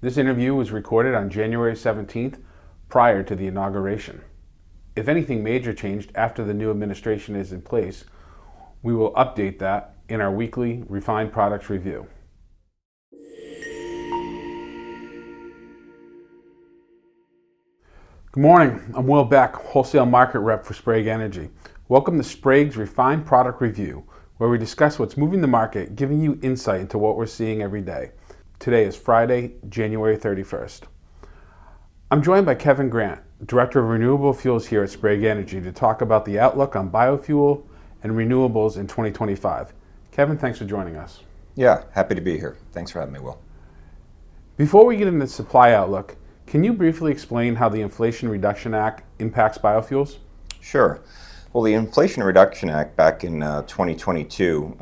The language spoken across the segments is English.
This interview was recorded on January 17th, prior to the inauguration. If anything major changed after the new administration is in place, we will update that in our weekly Refined Products review. Good morning, I'm Will Beck, Wholesale Market Rep for Sprague Energy. Welcome to Sprague's Refined Product Review, where we discuss what's moving the market, giving you insight into what we're seeing every day. Today is Friday, January 31st. I'm joined by Kevin Grant, Director of Renewable Fuels here at Sprague Energy, to talk about the outlook on biofuel and renewables in 2025. Kevin, thanks for joining us. Yeah, happy to be here. Thanks for having me, Will. Before we get into the supply outlook, can you briefly explain how the Inflation Reduction Act impacts biofuels? Sure. Well, the Inflation Reduction Act back in 2022,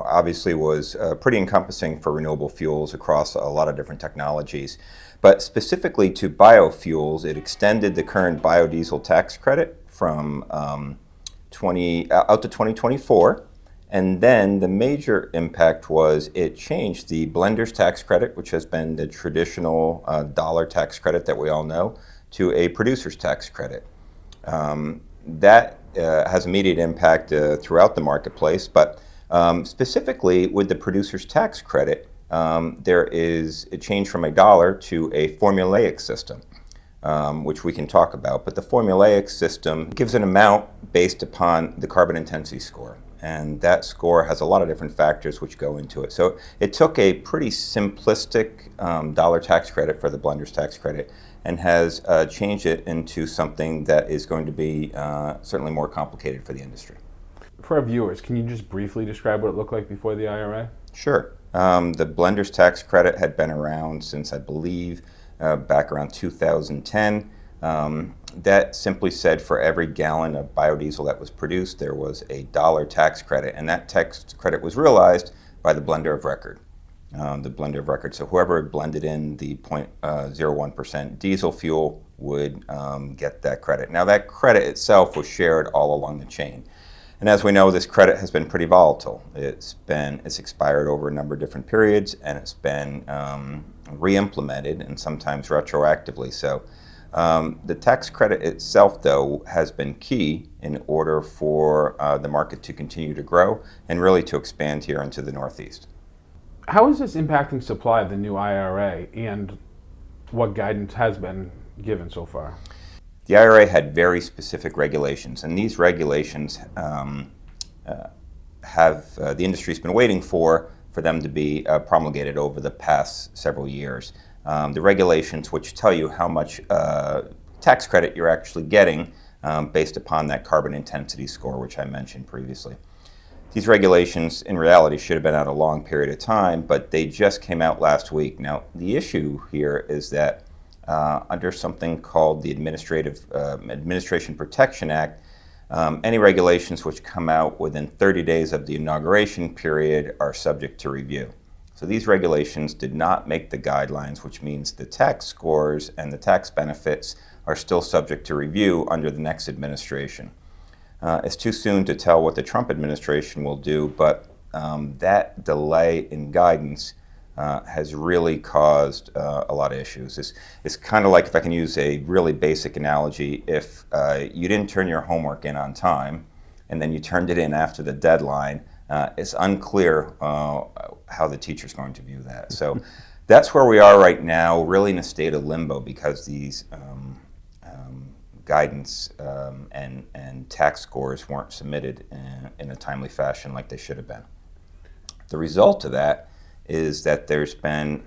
obviously was pretty encompassing for renewable fuels across a lot of different technologies. But specifically to biofuels, it extended the current biodiesel tax credit from out to 2024. And then the major impact was it changed the blender's tax credit, which has been the traditional dollar tax credit that we all know, to a producer's tax credit. That has immediate impact throughout the marketplace, but specifically with the producer's tax credit, there is a change from a dollar to a formulaic system, which we can talk about. But the formulaic system gives an amount based upon the carbon intensity score. And that score has a lot of different factors which go into it. So it took a pretty simplistic dollar tax credit for the blender's tax credit and has changed it into something that is going to be certainly more complicated for the industry. For our viewers, can you just briefly describe what it looked like before the IRA? Sure. The blender's tax credit had been around since, I believe, back around 2010. That simply said for every gallon of biodiesel that was produced, there was a dollar tax credit, and that tax credit was realized by the blender of record. So whoever had blended in the 0.01% diesel fuel would get that credit. Now that credit itself was shared all along the chain. And as we know, this credit has been pretty volatile. It's expired over a number of different periods, and it's been re-implemented and sometimes retroactively. So the tax credit itself, though, has been key in order for the market to continue to grow and really to expand here into the Northeast. How is this impacting supply of the new IRA, and what guidance has been given so far? The IRA had very specific regulations, and these regulations have the industry's been waiting for them to be promulgated over the past several years. The regulations which tell you how much tax credit you're actually getting based upon that carbon intensity score, which I mentioned previously. These regulations, in reality, should have been out a long period of time, but they just came out last week. Now, the issue here is that under something called the Administration Protection Act, any regulations which come out within 30 days of the inauguration period are subject to review. So these regulations did not make the guidelines, which means the tax scores and the tax benefits are still subject to review under the next administration. It's too soon to tell what the Trump administration will do, but that delay in guidance has really caused a lot of issues. It's kind of like, if I can use a really basic analogy, if you didn't turn your homework in on time and then you turned it in after the deadline, it's unclear how the teacher's going to view that. So that's where we are right now, really in a state of limbo, because these guidance and tax scores weren't submitted in a timely fashion like they should have been. The result of that is that there's been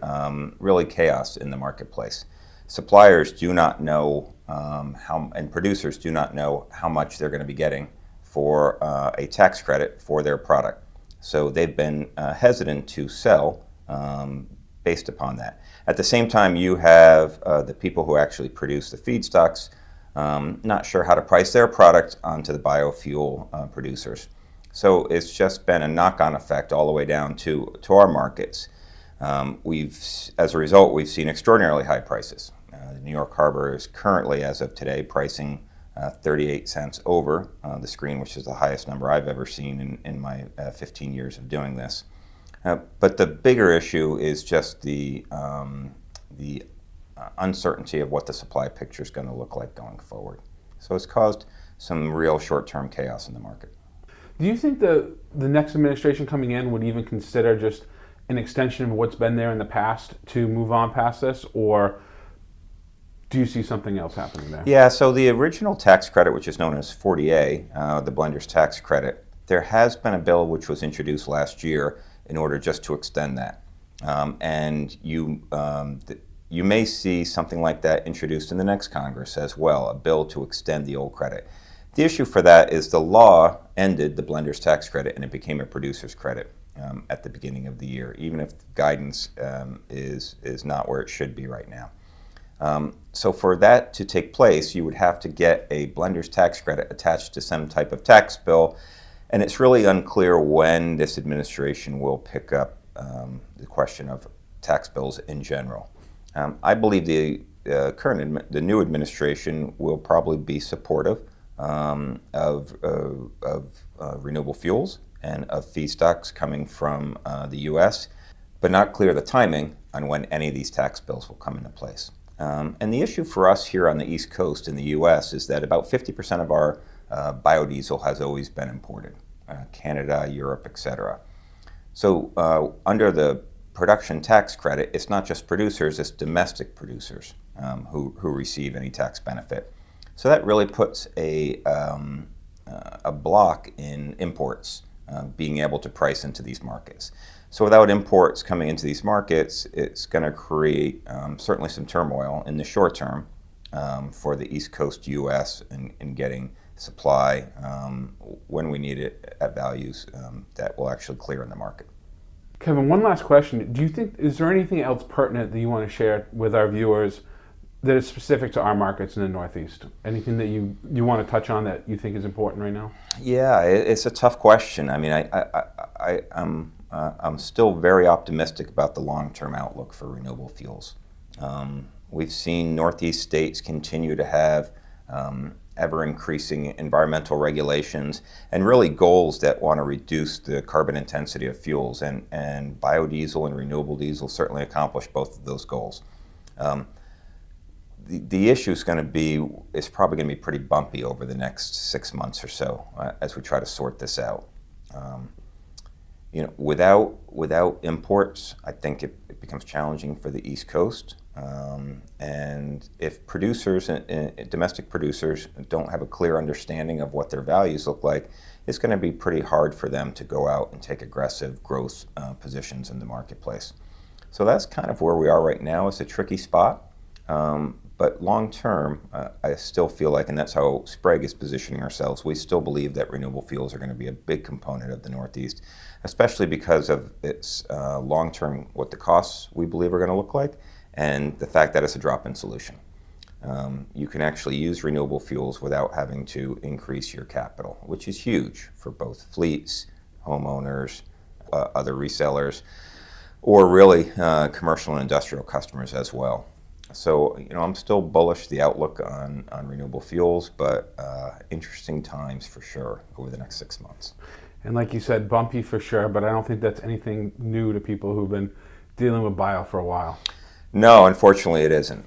really chaos in the marketplace. Suppliers do not know and producers do not know how much they're going to be getting for a tax credit for their product. So they've been hesitant to sell based upon that. At the same time, you have the people who actually produce the feedstocks not sure how to price their product onto the biofuel producers. So it's just been a knock-on effect all the way down to our markets. As a result, we've seen extraordinarily high prices. The New York Harbor is currently, as of today, pricing 38 cents over the screen, which is the highest number I've ever seen in my 15 years of doing this. But the bigger issue is just the uncertainty of what the supply picture is going to look like going forward. So it's caused some real short-term chaos in the market. Do you think the next administration coming in would even consider just an extension of what's been there in the past to move on past this, or do you see something else happening there? Yeah, so the original tax credit, which is known as 40A, the blender's tax credit, there has been a bill which was introduced last year in order just to extend that. And you may see something like that introduced in the next Congress as well, a bill to extend the old credit. The issue for that is the law ended the blender's tax credit and it became a producer's credit at the beginning of the year, even if guidance is not where it should be right now. So for that to take place, you would have to get a blender's tax credit attached to some type of tax bill, and it's really unclear when this administration will pick up the question of tax bills in general. I believe the new administration will probably be supportive of renewable fuels and of feedstocks coming from the U.S., but not clear the timing on when any of these tax bills will come into place. And the issue for us here on the East Coast in the U.S. is that about 50% of our biodiesel has always been imported, Canada, Europe, etc. So under the production tax credit, it's not just producers, it's domestic producers who receive any tax benefit. So that really puts a block in imports being able to price into these markets. So without imports coming into these markets, it's going to create certainly some turmoil in the short term for the East Coast U.S. in getting supply when we need it at values that will actually clear in the market. Kevin, one last question. Is there anything else pertinent that you want to share with our viewers that is specific to our markets in the Northeast? Anything that you want to touch on that you think is important right now? Yeah, it's a tough question. I mean, I'm still very optimistic about the long-term outlook for renewable fuels. We've seen Northeast states continue to have ever-increasing environmental regulations and really goals that want to reduce the carbon intensity of fuels, and biodiesel and renewable diesel certainly accomplish both of those goals. The issue is probably going to be pretty bumpy over the next 6 months or so as we try to sort this out. Without imports, I think it becomes challenging for the East Coast. And if producers, domestic producers, don't have a clear understanding of what their values look like, it's going to be pretty hard for them to go out and take aggressive growth positions in the marketplace. So that's kind of where we are right now. It's a tricky spot. But long term, I still feel like, and that's how Sprague is positioning ourselves, we still believe that renewable fuels are going to be a big component of the Northeast, especially because of its long term, what the costs we believe are going to look like, and the fact that it's a drop-in solution. You can actually use renewable fuels without having to increase your capital, which is huge for both fleets, homeowners, other resellers, or really commercial and industrial customers as well. So, I'm still bullish the outlook on renewable fuels, but interesting times for sure over the next 6 months. And like you said, bumpy for sure, but I don't think that's anything new to people who've been dealing with bio for a while. No, unfortunately it isn't.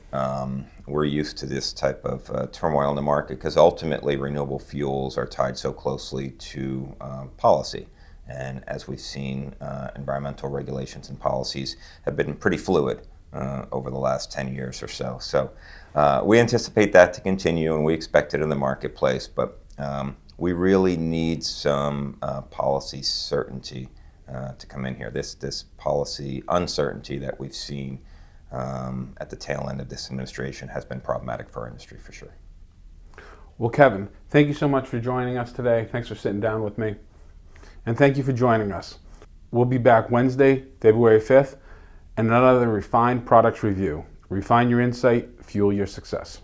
We're used to this type of turmoil in the market because ultimately renewable fuels are tied so closely to policy. And as we've seen, environmental regulations and policies have been pretty fluid over the last 10 years or so. So we anticipate that to continue, and we expect it in the marketplace, but we really need some policy certainty to come in here. This policy uncertainty that we've seen at the tail end of this administration has been problematic for our industry for sure. Well, Kevin, thank you so much for joining us today. Thanks for sitting down with me. And thank you for joining us. We'll be back Wednesday, February 5th, and another Refined Products Review. Refine your insight, fuel your success.